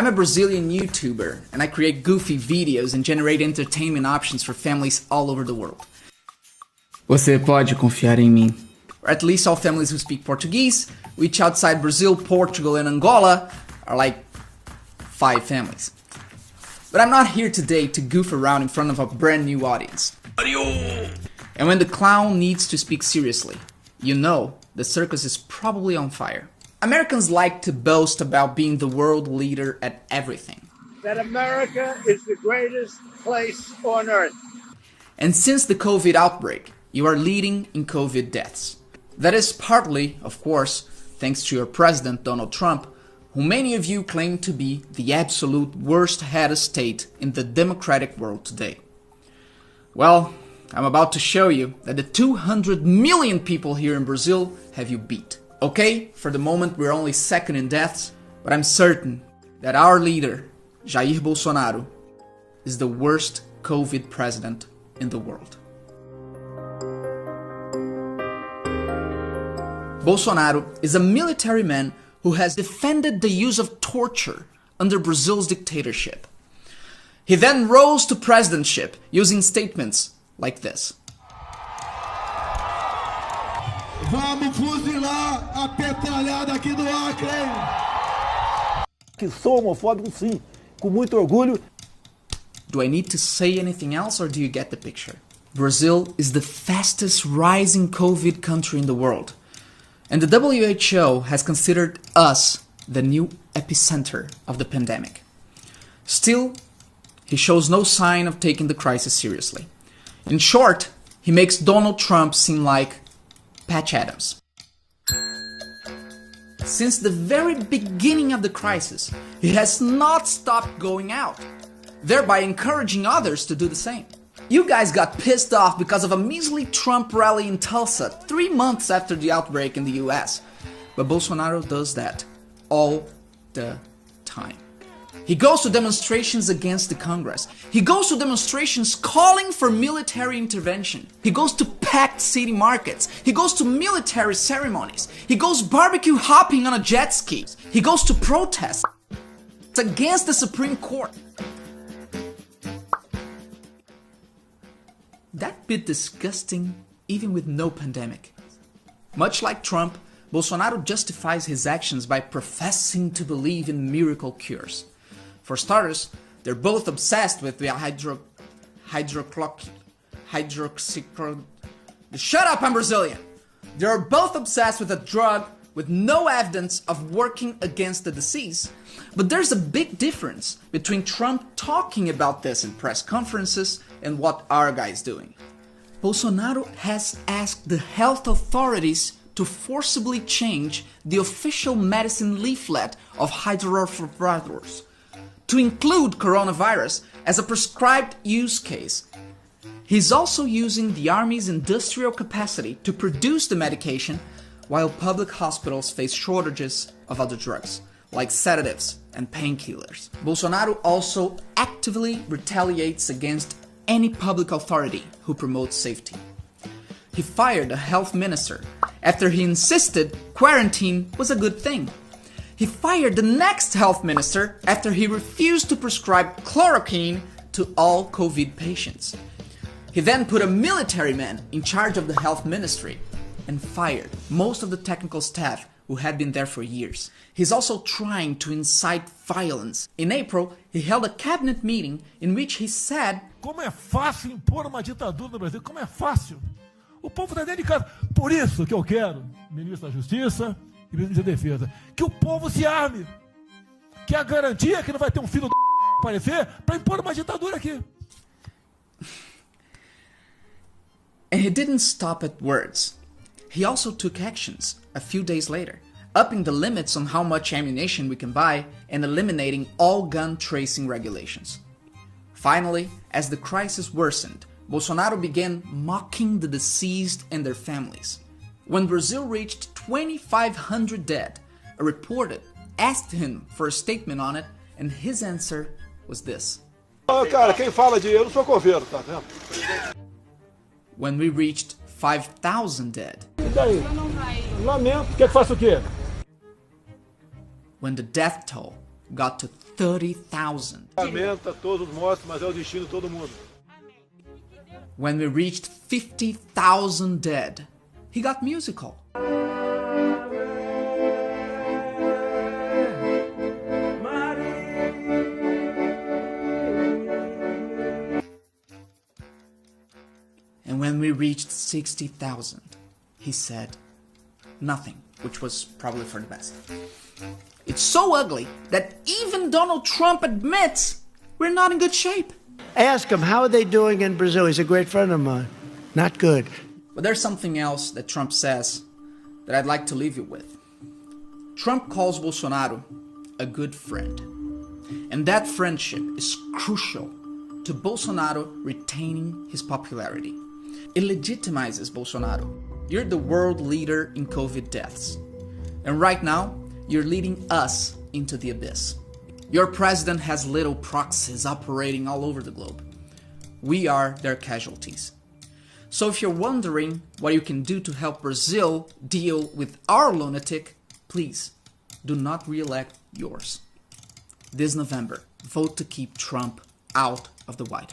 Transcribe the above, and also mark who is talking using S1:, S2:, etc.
S1: I'm a Brazilian YouTuber, and I create goofy videos and generate entertainment options for families all over the world. Você pode confiar em mim. Or at least all families who speak Portuguese, which outside Brazil, Portugal, and Angola are like 5 families. But I'm not here today to goof around in front of a brand new audience. And when the clown needs to speak seriously, you know the circus is probably on fire. Americans like to boast about being the world leader at everything.
S2: That America is the greatest place on earth.
S1: And since the COVID outbreak, you are leading in COVID deaths. That is partly, of course, thanks to your president, Donald Trump, who many of you claim to be the absolute worst head of state in the democratic world today. Well, I'm about to show you that the 200 million people here in Brazil have you beat. Okay, for the moment we're only second in deaths, but I'm certain that our leader, Jair Bolsonaro, is the worst COVID president in the world. Bolsonaro is a military man who has defended the use of torture under Brazil's dictatorship. He then rose to presidentship using statements like this.
S3: Vamos fuzilar a petralhada aqui do Acre!
S4: Que sou homofóbico, sim, com muito orgulho.
S1: Do I need to say anything else or do you get the picture? Brazil is the fastest rising COVID country in the world. And the WHO has considered us the new epicenter of the pandemic. Still, he shows no sign of taking the crisis seriously. In short, he makes Donald Trump seem like Patch Adams. Since the very beginning of the crisis, he has not stopped going out, thereby encouraging others to do the same. You guys got pissed off because of a measly Trump rally in Tulsa 3 months after the outbreak in the US. But Bolsonaro does that all the time. He goes to demonstrations against the Congress. He goes to demonstrations calling for military intervention. He goes to packed city markets. He goes to military ceremonies. He goes barbecue hopping on a jet ski. He goes to protests. It's against the Supreme Court. That bit disgusting even with no pandemic. Much like Trump, Bolsonaro justifies his actions by professing to believe in miracle cures. For starters, they're both obsessed with the Shut up, I'm Brazilian! They're both obsessed with a drug with no evidence of working against the disease. But there's a big difference between Trump talking about this in press conferences and what our guy's doing. Bolsonaro has asked the health authorities to forcibly change the official medicine leaflet of hydrofluorocarbons to include coronavirus as a prescribed use case. He's also using the army's industrial capacity to produce the medication while public hospitals face shortages of other drugs, like sedatives and painkillers. Bolsonaro also actively retaliates against any public authority who promotes safety. He fired a health minister after he insisted quarantine was a good thing. He fired the next health minister after he refused to prescribe chloroquine to all COVID patients. He then put a military man in charge of the health ministry and fired most of the technical staff who had been there for years. He's also trying to incite violence. In April, he held a cabinet meeting in which he said,
S3: Como é fácil impor uma ditadura no Brasil, como é fácil. O povo está dentro de casa. Por isso que eu quero, ministro da Justiça e ministro da Defesa, que o povo se arme. Que a garantia que não vai ter filho do aparecer para impor uma ditadura aqui.
S1: And he didn't stop at words. He also took actions a few days later, upping the limits on how much ammunition we can buy and eliminating all gun tracing regulations. Finally, as the crisis worsened, Bolsonaro began mocking the deceased and their families. When Brazil reached 2,500 dead, a reporter asked him for a statement on it, and his answer was this.
S5: Cara, quem fala de eu não sou coveiro, tá vendo?
S1: When we reached 5,000 dead.
S3: E daí? Lamento. Quer que faça o quê?
S1: When the death toll got to 30,000.
S5: Lamenta todos os mortos, mas é o destino de todo mundo.
S1: When we reached 50,000 dead, he got musical. And when we reached 60,000, he said nothing, which was probably for the best. It's so ugly that even Donald Trump admits we're not in good shape.
S2: Ask him, how are they doing in Brazil? He's a great friend of mine. Not good.
S1: But there's something else that Trump says that I'd like to leave you with. Trump calls Bolsonaro a good friend. And that friendship is crucial to Bolsonaro retaining his popularity. It legitimizes Bolsonaro. You're the world leader in COVID deaths. And right now, you're leading us into the abyss. Your president has little proxies operating all over the globe. We are their casualties. So if you're wondering what you can do to help Brazil deal with our lunatic, please do not re-elect yours. This November, vote to keep Trump out of the White House.